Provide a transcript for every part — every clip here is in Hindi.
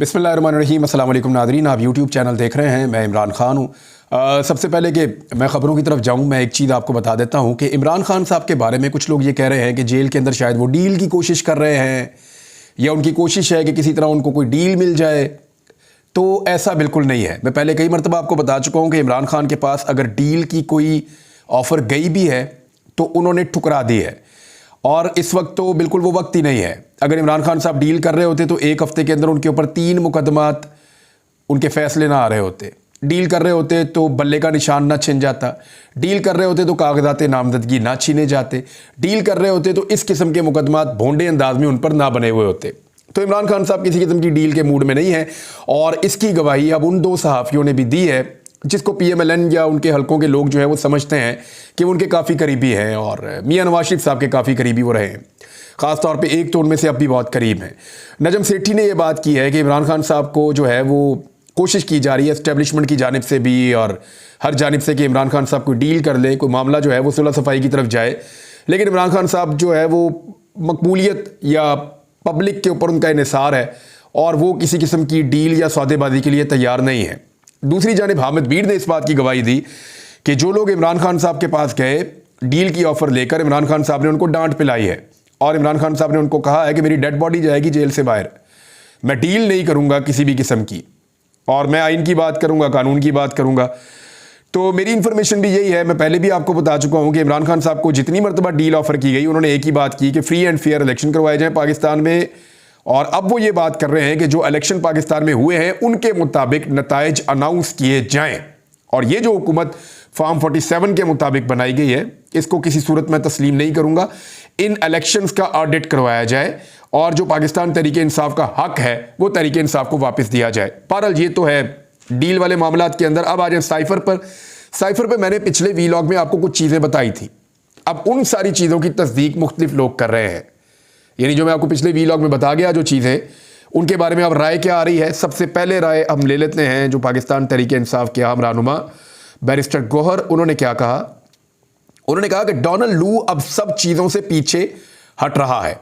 बिस्मिल्लाहिर्रहमानिर्रहीम। अस्सलाम वालेकुम नाज़रीन, आप यूट्यूब चैनल देख रहे हैं। मैं इमरान ख़ान हूँ। सबसे पहले कि मैं ख़बरों की तरफ जाऊँ, मैं एक चीज़ आपको बता देता हूँ कि इमरान ख़ान साहब के बारे में कुछ लोग ये कह रहे हैं कि जेल के अंदर शायद वो डील की कोशिश कर रहे हैं या उनकी कोशिश है कि किसी तरह उनको कोई डील मिल जाए। तो ऐसा बिल्कुल नहीं है। मैं पहले कई मरतबा आपको बता चुका हूँ कि इमरान ख़ान के पास अगर डील की कोई ऑफ़र गई भी है तो उन्होंने ठुकरा दी है, और इस वक्त तो बिल्कुल वो वक्त ही नहीं है। अगर इमरान खान साहब डील कर रहे होते तो एक हफ्ते के अंदर उनके ऊपर 3 मुकदमात, उनके फैसले ना आ रहे होते। डील कर रहे होते तो बल्ले का निशान ना छिन जाता। डील कर रहे होते तो कागजात नामजदगी ना छीने जाते। डील कर रहे होते तो इस किस्म के मुकदमात भोंडे अंदाज में उन पर ना बने हुए होते। तो इमरान खान साहब किसी किस्म की डील के मूड में नहीं है, और इसकी गवाही अब उन 2 सहाफ़ियों ने भी दी है जिसको PMLN या उनके हलकों के लोग जो है वो समझते हैं कि वो उनके काफ़ी करीबी हैं, और मियां नवाज शरीफ साहब के काफ़ी करीबी वो रहे हैं। ख़ास तौर पे एक तो उनमें से अब भी बहुत करीब हैं। नजम सेठी ने यह बात की है कि इमरान खान साहब को जो है वो कोशिश की जा रही है एस्टेब्लिशमेंट की जानिब से भी और हर जानिब से कि इमरान खान साहब कोई डील कर ले, कोई मामला जो है वो सुलह सफाई की तरफ जाए। लेकिन इमरान खान साहब जो है वो मकबूलियत या पब्लिक के ऊपर उनका इन्हिसार है, और वो किसी किस्म की डील या सौदेबाजी के लिए तैयार नहीं है। दूसरी जानिब हामिद बीर ने इस बात की गवाही दी कि जो लोग इमरान खान साहब के पास गए डील की ऑफ़र लेकर, इमरान खान साहब ने उनको डांट पिलाई है, और इमरान खान साहब ने उनको कहा है कि मेरी डेड बॉडी जाएगी जेल से बाहर, मैं डील नहीं करूंगा किसी भी किस्म की, और मैं आइन की बात करूंगा, कानून की बात करूंगा। तो मेरी इंफॉर्मेशन भी यही है। मैं पहले भी आपको बता चुका हूं कि इमरान खान साहब को जितनी मरतबा डील ऑफर की गई, उन्होंने एक ही बात की कि फ्री एंड फेयर इलेक्शन करवाए जाएं पाकिस्तान में। और अब वो ये बात कर रहे हैं कि जो इलेक्शन पाकिस्तान में हुए हैं उनके मुताबिक नताइज अनाउंस किए जाएं, और ये जो हुकूमत फॉर्म 47 के मुताबिक बनाई गई है इसको किसी सूरत में तस्लीम नहीं करूंगा। इन इलेक्शंस का ऑडिट करवाया जाए, और जो पाकिस्तान तहरीके इंसाफ का हक है वो तहरीके इंसाफ को वापस दिया जाए। बहरहाल ये तो है डील वाले मामलात के अंदर। अब आ जाए साइफर पर। साइफर पर मैंने पिछले वीलॉग में आपको कुछ चीज़ें बताई थी। अब उन सारी चीज़ों की तस्दीक मुख्तलिफ लोग कर रहे हैं, यानी जो मैं आपको पिछले वीलॉग में बता गया जो चीज़ें, उनके बारे में अब राय क्या आ रही है। सबसे पहले राय हम ले लेते हैं जो पाकिस्तान तहरीके इंसाफ के आम रहनुमा बैरिस्टर गौहर, उन्होंने क्या कहा। उन्होंने कहा कि डोनाल्ड लू अब सब चीज़ों से पीछे हट रहा है,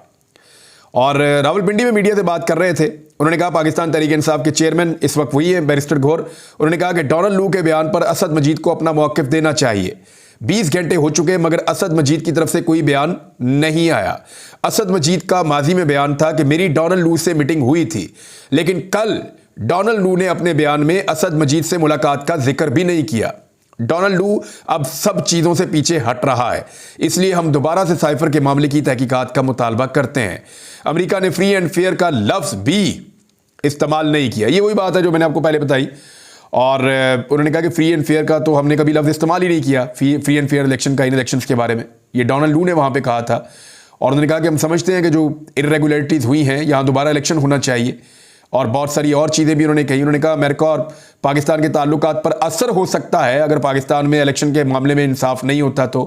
और रावलपिंडी में मीडिया से बात कर रहे थे। उन्होंने कहा पाकिस्तान तहरीक इंसाफ के चेयरमैन इस वक्त वही है बैरिस्टर गौहर। उन्होंने कहा कि डोनाल्ड लू के बयान पर असद मजीद को अपना मौक़िफ़ देना चाहिए। 20 घंटे हो चुके मगर असद मजीद की तरफ से कोई बयान नहीं आया। असद मजीद का माजी में बयान था कि मेरी डोनाल्ड लू से मीटिंग हुई थी, लेकिन कल डोनाल्ड लू ने अपने बयान में असद मजीद से मुलाकात का जिक्र भी नहीं किया। डोनाल्ड लू अब सब चीज़ों से पीछे हट रहा है, इसलिए हम दोबारा से साइफर के मामले की तहकीकात का मुतालबा करते हैं। अमेरिका ने फ्री एंड फेयर का लफ्ज़ भी इस्तेमाल नहीं किया। ये वही बात है जो मैंने आपको पहले बताई, और उन्होंने कहा कि फ्री एंड फेयर का तो हमने कभी लफ्ज़ इस्तेमाल ही नहीं किया फ्री एंड फेयर इलेक्शन का, इन इलेक्शंस के बारे में। ये डोनाल्ड लू ने वहाँ पे कहा था, और उन्होंने कहा कि हम समझते हैं कि जो इर्रेगुलरिटीज़ हुई हैं यहाँ दोबारा इलेक्शन होना चाहिए, और बहुत सारी और चीज़ें भी उन्होंने कही। उन्होंने कहा अमेरिका और पाकिस्तान के ताल्लुकात पर असर हो सकता है अगर पाकिस्तान में इलेक्शन के मामले में इंसाफ नहीं होता तो।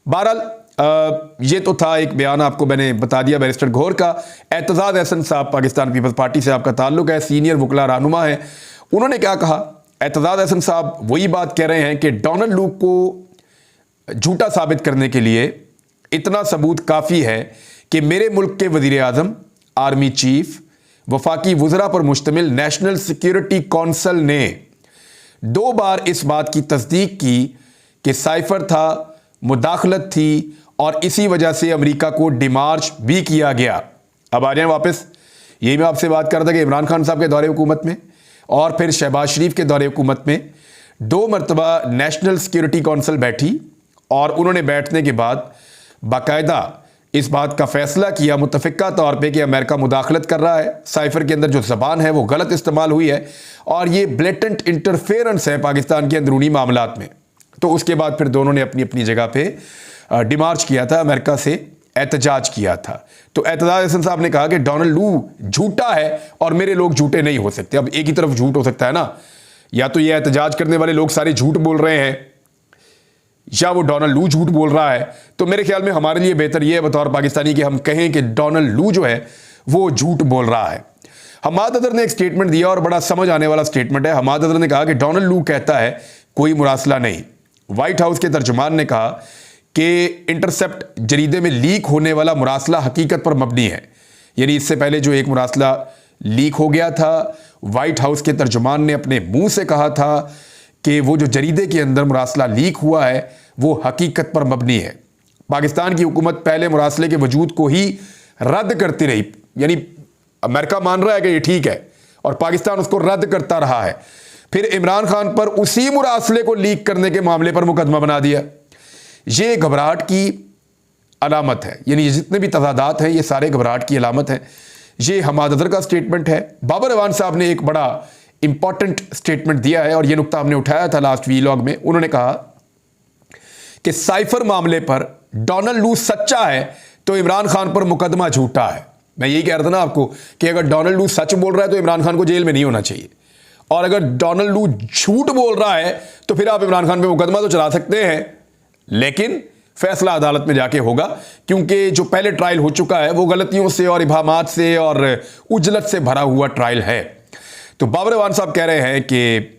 बहरहाल ये तो था एक बयान, आपको मैंने बता दिया बैरिस्टर गौहर का। एतजाज़ एहसन साहब पाकिस्तान पीपल्स पार्टी से आपका ताल्लुक है, सीनियर वकला रहनुमा है। उन्होंने क्या कहा। एतजाज़ एहसन साहब वही बात कह रहे हैं कि डोनाल्ड लू को झूठा साबित करने के लिए इतना सबूत काफ़ी है कि मेरे मुल्क के वज़ीर आज़म, आर्मी चीफ, वफाकी वज़रा पर मुश्तमिल नेशनल सिक्योरिटी कौंसल ने 2 बार इस बात की तस्दीक की कि साइफर था, मुदाखलत थी, और इसी वजह से अमेरिका को डिमार्च भी किया गया। अब आ जाए वापस, यही मैं आपसे बात कर रहा था कि इमरान खान साहब के दौरे हुकूमत में और फिर शहबाज शरीफ के दौरे हुकूमत में 2 मरतबा नेशनल सिक्योरिटी कौंसल बैठी, और उन्होंने बैठने के बाद बाकायदा इस बात का फैसला किया मुतफ़िका तौर पे कि अमेरिका मुदाखलत कर रहा है। साइफर के अंदर जो ज़बान है वो गलत इस्तेमाल हुई है, और ये ब्लेटेंट इंटरफेरेंस है पाकिस्तान के अंदरूनी मामलात में। तो उसके बाद फिर दोनों ने अपनी अपनी जगह पे डिमार्च किया था, अमेरिका से एहतजाज किया था। तो एतजाज़ एहसन साहब ने कहा कि डोनाल्ड लू झूठा है और मेरे लोग झूठे नहीं हो सकते। अब एक ही तरफ झूठ हो सकता है ना, या तो ये एहतजाज करने वाले लोग सारे झूठ बोल रहे हैं या वो डोनाल्ड लू झूठ बोल रहा है। तो मेरे ख्याल में हमारे लिए बेहतर ये है बतौर पाकिस्तानी कि हम कहें कि डोनाल्ड लू जो है वो झूठ बोल रहा है। हमाद अदर ने एक स्टेटमेंट दिया, और बड़ा समझ आने वाला स्टेटमेंट है। हमाद अदर ने कहा कि डोनाल्ड लू कहता है कोई मुरासला नहीं। व्हाइट हाउस के तर्जुमान ने कहा कि इंटरसेप्ट जरीदे में लीक होने वाला मुरासला हकीकत पर मबनी है, यानी इससे पहले जो एक मुरासला लीक हो गया था। व्हाइट हाउस के तर्जुमान ने अपने मुंह से कहा था कि वो जो जरीदे के अंदर मुरासला लीक हुआ है वो हकीकत पर मबनी है। पाकिस्तान की हुकूमत पहले मुरासले के वजूद को ही रद्द करती रही, यानी अमेरिका मान रहा है कि ये ठीक है और पाकिस्तान उसको रद्द करता रहा है। फिर इमरान खान पर उसी मुरासले को लीक करने के मामले पर मुकदमा बना दिया। ये घबराहट की अलामत है, यानी ये जितने भी तजादात हैं ये सारे घबराहट की अलामत है। ये हमाद अजहर का स्टेटमेंट है। बाबर अवान साहब ने एक बड़ा इंपॉर्टेंट स्टेटमेंट दिया है और ये नुकता हमने उठाया था लास्ट वीलॉग में। उन्होंने कहा कि साइफर मामले पर डोनाल्ड लू सच्चा है तो इमरान खान पर मुकदमा झूठा है। मैं यही कह रहा था ना आपको कि अगर डोनाल्ड लू सच बोल रहा है तो इमरान खान को जेल में नहीं होना चाहिए, और अगर डोनाल्ड लू झूठ बोल रहा है तो फिर आप इमरान खान पे मुकदमा तो चला सकते हैं, लेकिन फैसला अदालत में जाके होगा, क्योंकि जो पहले ट्रायल हो चुका है वो गलतियों से और इबाहमात से और उजलत से भरा हुआ ट्रायल है। तो बाबर अवान साहब कह रहे हैं कि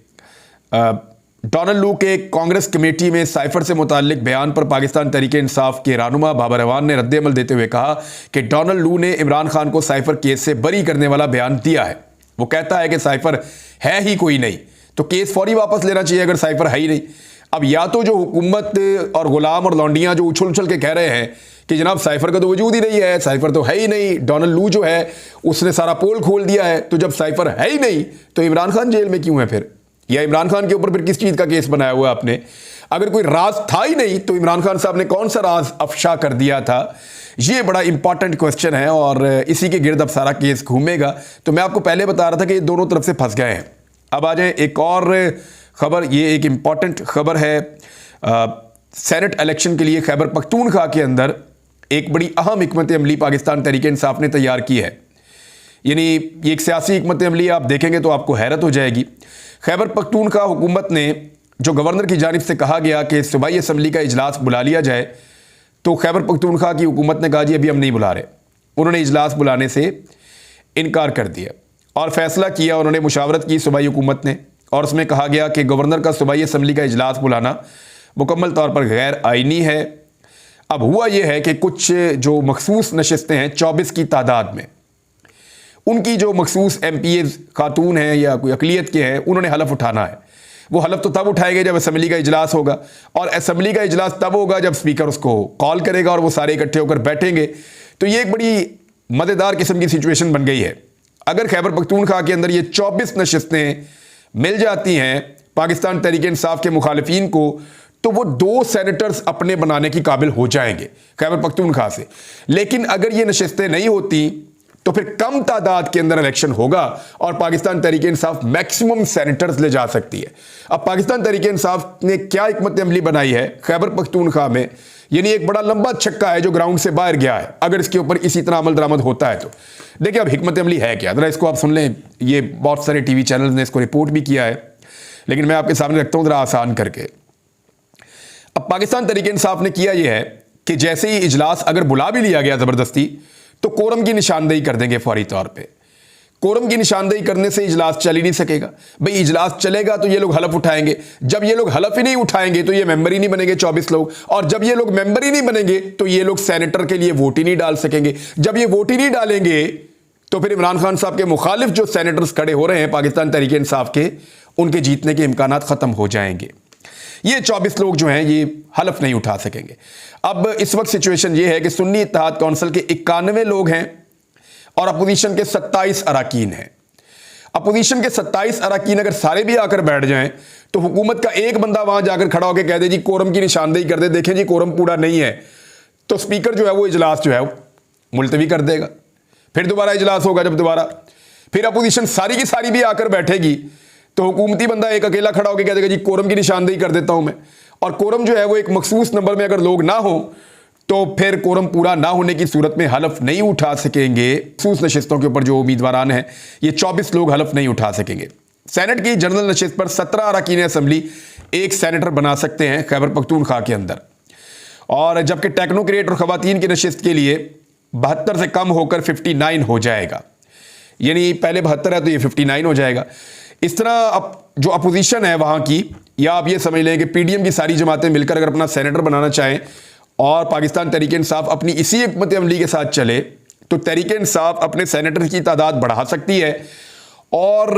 डोनाल्ड लू के कांग्रेस कमेटी में साइफर से मुताल्लिक बयान पर पाकिस्तान तहरीक इंसाफ के रहनुमा बाबर अवान ने रद्द-ए-अमल देते हुए कहा कि डोनाल्ड लू ने इमरान खान को साइफर केस से बरी करने वाला बयान दिया है। वो कहता है कि साइफर है ही कोई नहीं, तो केस फौरी वापस लेना चाहिए अगर साइफर है ही नहीं। अब या तो जो हुकूमत और गुलाम और लौंडियां जो उछल उछल के कह रहे हैं कि जनाब साइफर का तो वजूद ही नहीं है, साइफर तो है ही नहीं, डोनाल्ड लू जो है उसने सारा पोल खोल दिया है, तो जब साइफर है ही नहीं तो इमरान खान जेल में क्यों है फिर, या इमरान खान के ऊपर फिर किस चीज का केस बनाया हुआ है आपने? अगर कोई राज था ही नहीं तो इमरान खान साहब ने कौन सा राज अफशा कर दिया था? ये बड़ा इंपॉर्टेंट क्वेश्चन है और इसी के गिर्द अब सारा केस घूमेगा। तो मैं आपको पहले बता रहा था कि ये दोनों तरफ से फंस गए हैं। अब आ जाए एक और खबर, ये एक इंपॉर्टेंट खबर है। सेनेट इलेक्शन के लिए खैबर पख्तूनख्वा के अंदर एक बड़ी अहम हिकमत अमली पाकिस्तान तहरीक इंसाफ ने तैयार की है। यानी ये एक सियासी हिकमत अमली आप देखेंगे तो आपको हैरत हो जाएगी। खैबर पख्तूनख्वा हुकूमत ने जो गवर्नर की जानिब से कहा गया कि सूबाई असम्बली का इजलास बुला लिया जाए, तो खैबर पख्तूनख्वा की हुकूमत ने कहा जी अभी हम नहीं बुला रहे। उन्होंने इजलास बुलाने से इनकार कर दिया और फैसला किया, उन्होंने मुशावरत की सूबाई हुकूमत ने, और उसमें कहा गया कि गवर्नर का सूबाई असम्बली का इजलास बुलाना मुकम्मल तौर पर गैर आइनी है। अब हुआ यह है कि कुछ जो मखसूस नशस्तें हैं 24 की तादाद में, उनकी जो मखसूस MPAs खातून हैं या कोई अकलियत के हैं, उन्होंने हलफ उठाना है। वो हलफ तो तब उठाएंगे जब असम्बली का इजलास होगा, और असम्बली का इजलास तब होगा जब स्पीकर उसको कॉल करेगा और वो सारे इकट्ठे होकर बैठेंगे। तो ये एक बड़ी मज़ेदार किस्म की सिचुएशन बन गई है। अगर खैबर पख्तूनख्वा के अंदर ये 24 नशस्तें मिल जाती हैं पाकिस्तान तहरीक इंसाफ के मुखालिफिन को, तो वो 2 सेनेटर्स अपने बनाने की काबिल हो जाएंगे खैबर पख्तूनख्वा से। लेकिन अगर ये नशस्तें नहीं होती तो फिर कम तादाद के अंदर इलेक्शन होगा और पाकिस्तान तहरीक इंसाफ मैक्सिमम सेनेटर्स ले जा सकती है। अब पाकिस्तान तहरीक इंसाफ ने क्या हिकमत अमली बनाई है खैबर पख्तूनख्वा में, यानी एक बड़ा लंबा छक्का है जो ग्राउंड से बाहर गया है। अगर इसके ऊपर इसी तरह अमल दरामद होता है तो देखिए अब हिकमत अमली है क्या, जरा इसको आप सुन लें। ये बहुत सारे TV चैनल ने इसको रिपोर्ट भी किया है, लेकिन मैं आपके सामने रखता हूं जरा आसान करके। अब पाकिस्तान तहरीक इंसाफ ने किया यह है कि जैसे ही इजलास अगर बुला भी लिया गया जबरदस्ती, तो कोरम की निशानदेही कर देंगे फौरी तौर पे। कोरम की निशानदेही करने से इजलास चल ही नहीं सकेगा। भाई इजलास चलेगा तो ये लोग हलफ उठाएंगे, जब ये लोग हलफ ही नहीं उठाएंगे तो ये मेंबर ही नहीं बनेंगे 24 लोग, और जब ये लोग मेंबर ही नहीं बनेंगे तो ये लोग सेनेटर के लिए वोट ही नहीं डाल सकेंगे। जब ये वोट ही नहीं डालेंगे तो फिर इमरान खान साहब के मुखालिफ जो सेनेटर्स खड़े हो रहे हैं पाकिस्तान तहरीक इंसाफ के, उनके जीतने के इम्कान खत्म हो जाएंगे। ये 24 लोग जो हैं ये हलफ नहीं उठा सकेंगे। अब इस वक्त सिचुएशन ये है कि सुन्नी इत्तेहाद काउंसिल के 91 लोग हैं और अपोजिशन के 27 अराकीन हैं। अपोजिशन के 27 अराकीन अगर सारे भी आकर बैठ जाएं तो हुकूमत का एक बंदा वहां जाकर खड़ा होकर कह दे जी कोरम की निशानदेही कर दे, देखें जी कोरम पूरा नहीं है, तो स्पीकर जो है वो इजलास जो है मुलतवी कर देगा। फिर दोबारा इजलास होगा, जब दोबारा फिर अपोजिशन सारी की सारी भी आकर बैठेगी तो हुकूमती बंदा एक अकेला खड़ा होकर कह देगा जी कोरम की निशानदेही कर देता हूं मैं। और कोरम जो है वो एक मखसूस नंबर में अगर लोग ना हो तो फिर कोरम पूरा ना होने की सूरत में हलफ नहीं उठा सकेंगे। मखसूस नशिस्तों के ऊपर जो उम्मीदवारान हैं ये 24 लोग हलफ नहीं उठा सकेंगे। सेनेट की जनरल नशिस्त पर 17 अरकान असम्बली एक सेनेटर बना सकते हैं खैबर पख्तूनख्वा के अंदर, और जबकि टेक्नोक्रेट और खवातीन की नशिस्त के लिए 72 से कम होकर 59 हो जाएगा। यानी पहले 72 है तो ये 59 हो जाएगा। इस तरह अब जो अपोजिशन है वहां की, या आप ये समझ लें कि PDM की सारी जमातें मिलकर अगर अपना सेनेटर बनाना चाहें और पाकिस्तान तहरीक इंसाफ अपनी इसी हिकमत अमली के साथ चले तो तहरीक इंसाफ अपने सेनेटर की तादाद बढ़ा सकती है और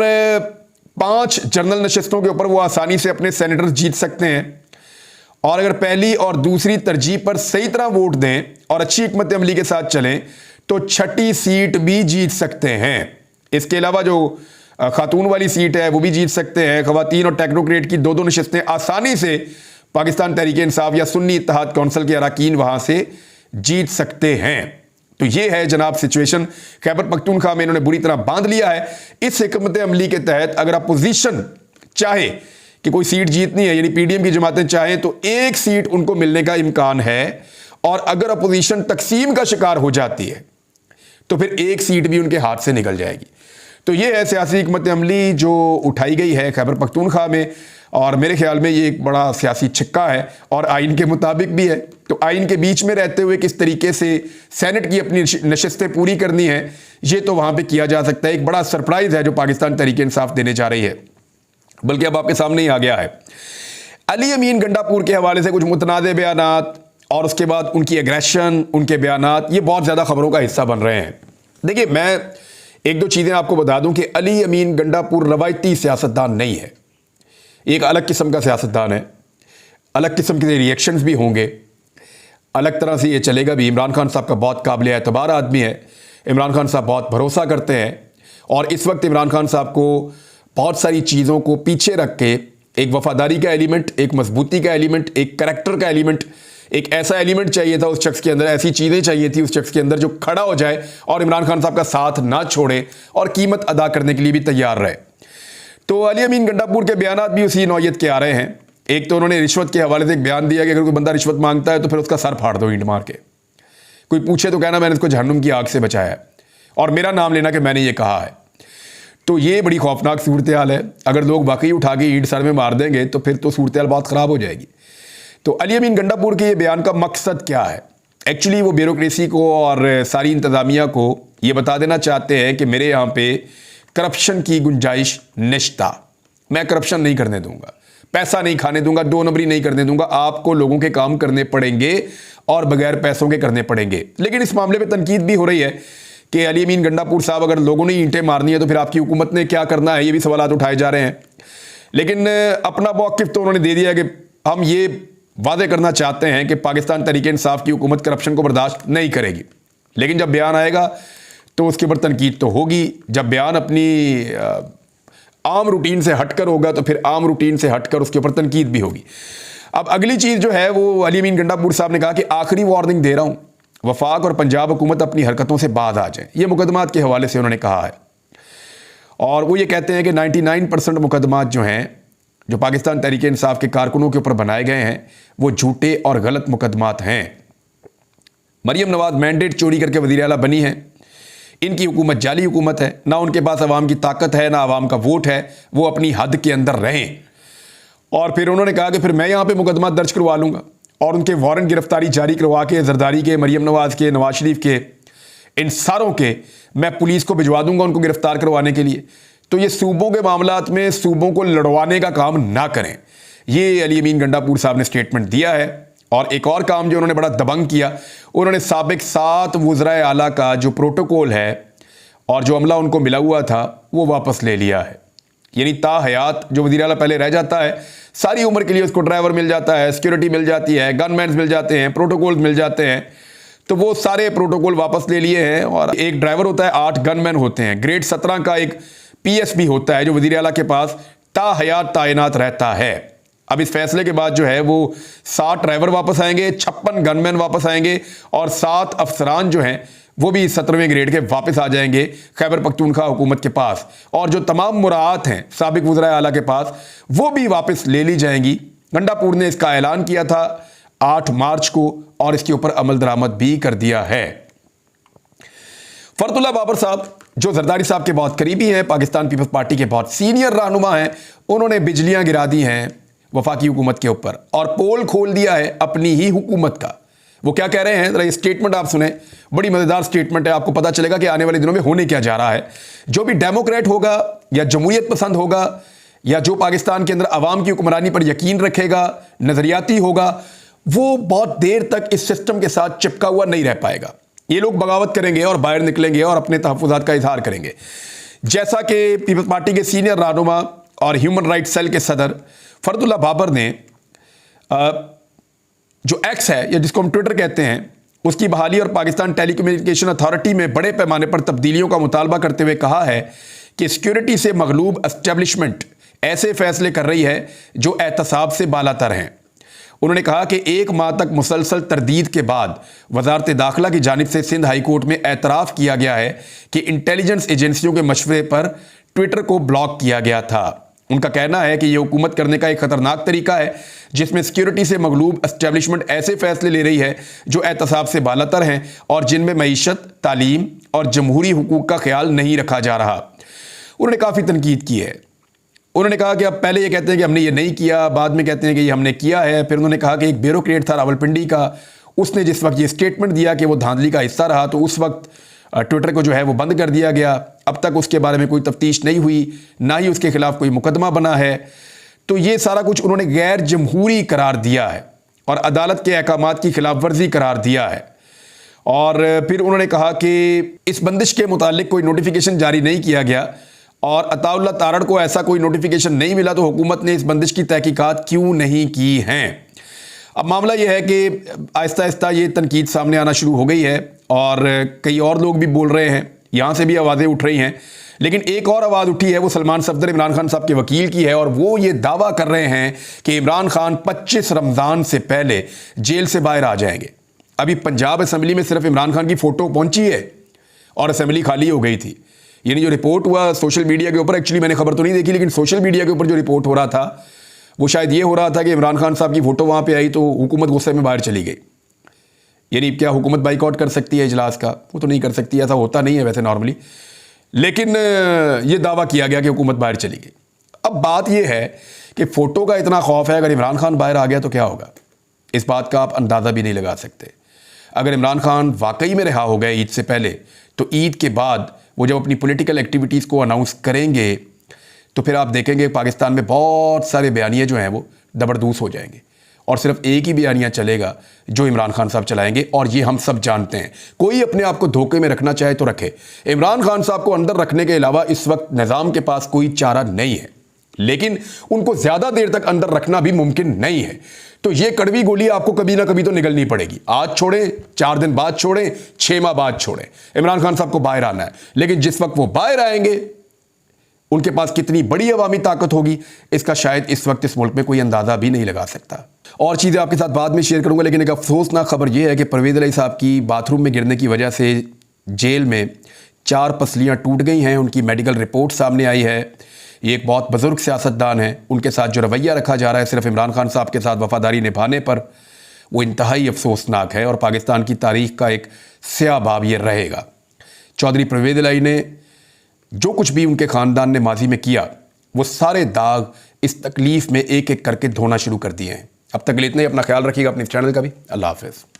5 जनरल नशिस्तों के ऊपर वो आसानी से अपने सेनेटर जीत सकते हैं। और अगर पहली और दूसरी तरजीह पर सही तरह वोट दें और अच्छी हिकमत अमली के साथ चलें तो 6ठी सीट भी जीत सकते हैं। इसके अलावा जो खातून वाली सीट है वो भी जीत सकते हैं। खवातीन और टेक्नोक्रेट की 2-2 नशिस्तें आसानी से पाकिस्तान तहरीक इंसाफ या सुन्नी इत्तेहाद कौंसिल के अरकान वहां से जीत सकते हैं। तो ये है जनाब सिचुएशन। खैबर पख्तूनख्वा में इन्होंने बुरी तरह बांध लिया है। इस हिकमत अमली के तहत अगर अपोजिशन चाहे कि कोई सीट जीतनी है, यानी पीडीएम की जमातें चाहें तो एक सीट उनको मिलने का इम्कान है, और अगर अपोजिशन तकसीम का शिकार हो जाती है तो फिर एक सीट भी उनके हाथ से निकल जाएगी। तो यह है सियासी हिकमत अमली जो उठाई गई है खैबर पख्तूनख्वा में, और मेरे ख्याल में ये एक बड़ा सियासी छिक्का है और आइन के मुताबिक भी है। तो आइन के बीच में रहते हुए किस तरीके से सेनेट की अपनी नशिस्तें पूरी करनी है, ये तो वहां पे किया जा सकता है। एक बड़ा सरप्राइज है जो पाकिस्तान तहरीक इंसाफ देने जा रही है, बल्कि अब आपके सामने ही आ गया है। अली अमीन गंडापुर के हवाले से कुछ मुतनाज़े बयानात और उसके बाद उनकी एग्रेशन, उनके बयानात, ये बहुत ज़्यादा खबरों का हिस्सा बन रहे हैं। देखिए, मैं 1-2 चीज़ें आपको बता दूं कि अली अमीन गंडापुर रवायती सियासतदान नहीं है, एक अलग किस्म का सियासतदान है। अलग किस्म के रिएक्शंस भी होंगे, अलग तरह से ये चलेगा भी। इमरान खान साहब का बहुत काबिल एतबार आदमी है, इमरान खान साहब बहुत भरोसा करते हैं, और इस वक्त इमरान खान साहब को बहुत सारी चीज़ों को पीछे रख के एक वफादारी का एलिमेंट, एक मजबूती का एलिमेंट, एक करैक्टर का एलिमेंट, एक ऐसा एलिमेंट चाहिए था उस शख्स के अंदर, ऐसी चीज़ें चाहिए थी उस शख्स के अंदर जो खड़ा हो जाए और इमरान खान साहब का साथ ना छोड़े और कीमत अदा करने के लिए भी तैयार रहे। तो अली अमीन गंडापुर के बयानात भी उसी नौयत के आ रहे हैं। एक तो उन्होंने रिश्वत के हवाले से एक बयान दिया कि अगर कोई बंदा रिश्वत मांगता है तो फिर उसका सर फाड़ दो ईंट मार के। कोई पूछे तो कहना मैंने इसको जहन्नुम की आग से बचाया है, और मेरा नाम लेना कि मैंने ये कहा है। तो ये बड़ी खौफनाक सूरत हाल है। अगर लोग वाकई उठा के ईंट सर में मार देंगे तो फिर तो सूरत हाल बहुत ख़राब हो जाएगी। तो अली अमीन गंडापुर के ये बयान का मकसद क्या है? एक्चुअली वो ब्यूरोक्रेसी को और सारी इंतज़ामिया को ये बता देना चाहते हैं कि मेरे यहाँ पे करप्शन की गुंजाइश निश्ता, मैं करप्शन नहीं करने दूंगा, पैसा नहीं खाने दूंगा, 2 नंबरी नहीं करने दूंगा। आपको लोगों के काम करने पड़ेंगे और बगैर पैसों के करने पड़ेंगे। लेकिन इस मामले पे तनकीद भी हो रही है कि अली अमीन गंडापुर साहब, अगर लोगों ने ईंटें मारनी है तो फिर आपकी हुकूमत ने क्या करना है, ये भी सवाल उठाए जा रहे हैं। लेकिन अपना मौक़िफ़ तो उन्होंने दे दिया कि हम ये वादे करना चाहते हैं कि पाकिस्तान तहरीक इंसाफ की हुकूमत करप्शन को बर्दाश्त नहीं करेगी। लेकिन जब बयान आएगा तो उसके ऊपर तनकीद तो होगी। जब बयान अपनी आम रूटीन से हटकर होगा तो फिर आम रूटीन से हटकर उसके ऊपर तनकीद भी होगी। अब अगली चीज़ जो है वो अली अमीन गंडापुर साहब ने कहा कि आखिरी वार्निंग दे रहा हूँ, वफाक और पंजाब हुकूमत अपनी हरकतों से बाज आ जाए। ये मुकदमात के हवाले से उन्होंने कहा है, और वो ये कहते हैं कि 99% मुकदमात जो हैं, जो पाकिस्तान तहरीक इंसाफ के कारकुनों के ऊपर बनाए गए हैं, वो झूठे और गलत मुकदमात हैं। मरियम नवाज मैंडेट चोरी करके वज़ीर आला बनी है, इनकी हुकूमत जाली हुकूमत है, ना उनके पास अवाम की ताकत है ना अवाम का वोट है, वो अपनी हद के अंदर रहें। और फिर उन्होंने कहा कि फिर मैं यहाँ पे मुकदमा दर्ज करवा लूँगा और उनके वारंट गिरफ्तारी जारी करवा के जरदारी के, मरियम नवाज के, नवाज शरीफ के, इन सारों के मैं पुलिस को भिजवा दूंगा उनको गिरफ्तार करवाने के लिए। तो ये सूबों के मामलात में सूबों को लड़वाने का काम ना करें, ये अली अमीन गंडापुर साहब ने स्टेटमेंट दिया है। और एक और काम जो उन्होंने बड़ा दबंग किया, उन्होंने साबिक 7 वज़राए आला का जो प्रोटोकॉल है और जो अमला उनको मिला हुआ था वो वापस ले लिया है। यानी ताहयात जो वज़ीर आला पहले रह जाता है, सारी उम्र के लिए उसको ड्राइवर मिल जाता है, सिक्योरिटी मिल जाती है, गनमैन मिल जाते हैं, प्रोटोकॉल मिल जाते हैं, तो वो सारे प्रोटोकॉल वापस ले लिए हैं। और एक ड्राइवर होता है, 8 गनमैन होते हैं, ग्रेड 17 का एक PS भी होता है जो वज़ीर आला के पास ताहयात तैनात रहता है। अब इस फैसले के बाद जो है वो 60 ड्राइवर वापस आएंगे, 56 गनमैन वापस आएंगे और 7 अफसरान जो हैं वो भी 17वें ग्रेड के वापस आ जाएंगे खैबर पख्तूनख्वा हुकूमत के पास। और जो तमाम मुराआत हैं साबिक वज़राए आला के पास वो भी वापस ले ली जाएंगी। गंडापुर ने इसका ऐलान किया था 8 मार्च को और इसके ऊपर अमल दरामद भी कर दिया है। फरतुल्लाह बाबर साहब जो जरदारी साहब के बहुत करीबी हैं, पाकिस्तान पीपल्स पार्टी के बहुत सीनियर रहनुमा हैं, उन्होंने बिजलियां गिरा दी हैं वफाकी हुकूमत के ऊपर और पोल खोल दिया है अपनी ही हुकूमत का। वो क्या कह रहे हैं, जरा ये स्टेटमेंट आप सुने, बड़ी मजेदार स्टेटमेंट है, आपको पता चलेगा कि आने वाले दिनों में होने क्या जा रहा है। जो भी डेमोक्रेट होगा या जमहूरियत पसंद होगा या जो पाकिस्तान के अंदर अवाम की हुक्मरानी पर यकीन रखेगा, नजरियाती होगा, वो बहुत देर तक इस सिस्टम के साथ चिपका हुआ नहीं रह पाएगा। ये लोग बगावत करेंगे और बाहर निकलेंगे और अपने तहफ़्फ़ुज़ात का इजहार करेंगे। जैसा कि पीपल्स पार्टी के सीनियर रहनुमा और ह्यूमन राइट्स सेल के सदर फरदुल्ला बाबर ने जो एक्स है या जिसको हम ट्विटर कहते हैं, उसकी बहाली और पाकिस्तान टेलीकम्युनिकेशन अथॉरिटी में बड़े पैमाने पर तब्दीलियों का मुतालबा करते हुए कहा है कि सिक्योरिटी से मगलूब एस्टेब्लिशमेंट ऐसे फैसले कर रही है जो एहतसाब से बालातर हैं। उन्होंने कहा कि 1 माह तक मुसलसल तरदीद के बाद वजारत दाखिला की जानिब से सिंध हाई कोर्ट में एतराफ़ किया गया है कि इंटेलिजेंस एजेंसियों के मशवरे पर ट्विटर को ब्लॉक किया गया था। उनका कहना है कि यह हुकूमत करने का एक ख़तरनाक तरीका है जिसमें सिक्योरिटी से मगलूब एस्टेब्लिशमेंट ऐसे फैसले ले रही है जो एहतसाब से बालातर हैं और जिनमें मईशत, तालीम और जमहूरी हुकूक का ख्याल नहीं रखा जा रहा। उन्होंने काफ़ी तनकीद की है। उन्होंने कहा कि अब पहले ये कहते हैं कि हमने ये नहीं किया, बाद में कहते हैं कि ये हमने किया है। फिर उन्होंने कहा कि एक ब्यूरोक्रेट था रावलपिंडी का, उसने जिस वक्त ये स्टेटमेंट दिया कि वो धांधली का हिस्सा रहा तो उस वक्त ट्विटर को जो है वो बंद कर दिया गया। अब तक उसके बारे में कोई तफ्तीश नहीं हुई, ना ही उसके खिलाफ कोई मुकदमा बना है। तो ये सारा कुछ उन्होंने गैर जमहूरी करार दिया है और अदालत के अहकामात की खिलाफ वर्जी करार दिया है। और फिर उन्होंने कहा कि इस बंदिश के मुतालिक कोई नोटिफिकेशन जारी नहीं किया गया और अताउल्ला तारड़ को ऐसा कोई नोटिफिकेशन नहीं मिला, तो हुकूमत ने इस बंदिश की तहकीकात क्यों नहीं की हैं। अब मामला यह है कि आहिस्ता आहिस्ता ये तनकीद सामने आना शुरू हो गई है और कई और लोग भी बोल रहे हैं, यहाँ से भी आवाज़ें उठ रही हैं। लेकिन एक और आवाज़ उठी है, वो सलमान सफदर इमरान खान साहब के वकील की है और वो ये दावा कर रहे हैं कि इमरान खान 25 रमज़ान से पहले जेल से बाहर आ जाएंगे। अभी पंजाब असम्बली में सिर्फ इमरान खान की फ़ोटो पहुंची है और असम्बली खाली हो गई थी। यानी जो रिपोर्ट हुआ सोशल मीडिया के ऊपर, एक्चुअली मैंने खबर तो नहीं देखी, लेकिन सोशल मीडिया के ऊपर जो रिपोर्ट हो रहा था वो शायद ये हो रहा था कि इमरान खान साहब की फ़ोटो वहाँ पे आई तो हुकूमत गुस्से में बाहर चली गई। यानी क्या हुकूमत बाइकआउट कर सकती है इजलास का? वो तो नहीं कर सकती, ऐसा होता नहीं है वैसे नॉर्मली, लेकिन ये दावा किया गया कि हुकूमत बाहर चली गई। अब बात यह है कि फ़ोटो का इतना खौफ है, अगर इमरान खान बाहर आ गया तो क्या होगा, इस बात का आप अंदाज़ा भी नहीं लगा सकते। अगर इमरान खान वाकई में रिहा हो गए ईद से पहले, तो ईद के बाद वो जब अपनी पॉलिटिकल एक्टिविटीज़ को अनाउंस करेंगे तो फिर आप देखेंगे पाकिस्तान में बहुत सारे बयानिए जो हैं वो दबरदूस हो जाएंगे और सिर्फ एक ही बयानिया चलेगा जो इमरान खान साहब चलाएंगे। और ये हम सब जानते हैं। कोई अपने आप को धोखे में रखना चाहे तो रखे, इमरान खान साहब को अंदर रखने के अलावा इस वक्त निज़ाम के पास कोई चारा नहीं है, लेकिन उनको ज़्यादा देर तक अंदर रखना भी मुमकिन नहीं है। तो ये कड़वी गोली आपको कभी ना कभी तो निगलनी पड़ेगी। आज छोड़ें, 4 दिन बाद छोड़ें, 6 माह बाद छोड़ें, इमरान खान साहब को बाहर आना है। लेकिन जिस वक्त वो बाहर आएंगे उनके पास कितनी बड़ी अवामी ताकत होगी, इसका शायद इस वक्त इस मुल्क में कोई अंदाज़ा भी नहीं लगा सकता। और चीज़ें आपके साथ बाद में शेयर करूंगा, लेकिन एक अफसोसनाक खबर यह है कि परवेज़ इलाही साहब की बाथरूम में गिरने की वजह से जेल में 4 पसलियाँ टूट गई हैं। उनकी मेडिकल रिपोर्ट सामने आई है। ये एक बहुत बुजुर्ग सियासतदान है, उनके साथ जो रवैया रखा जा रहा है सिर्फ इमरान खान साहब के साथ वफादारी निभाने पर, वो इंतहाई अफसोसनाक है और पाकिस्तान की तारीख का एक स्याह बाब ये रहेगा। चौधरी परवेज़ इलाही ने जो कुछ भी उनके ख़ानदान ने माजी में किया, वो सारे दाग इस तकलीफ़ में एक एक करके धोना शुरू कर दिए हैं। अब तक के लिए इतना ही। अपना ख्याल रखिएगा, अपने चैनल का भी। अल्लाह हाफ़िज़।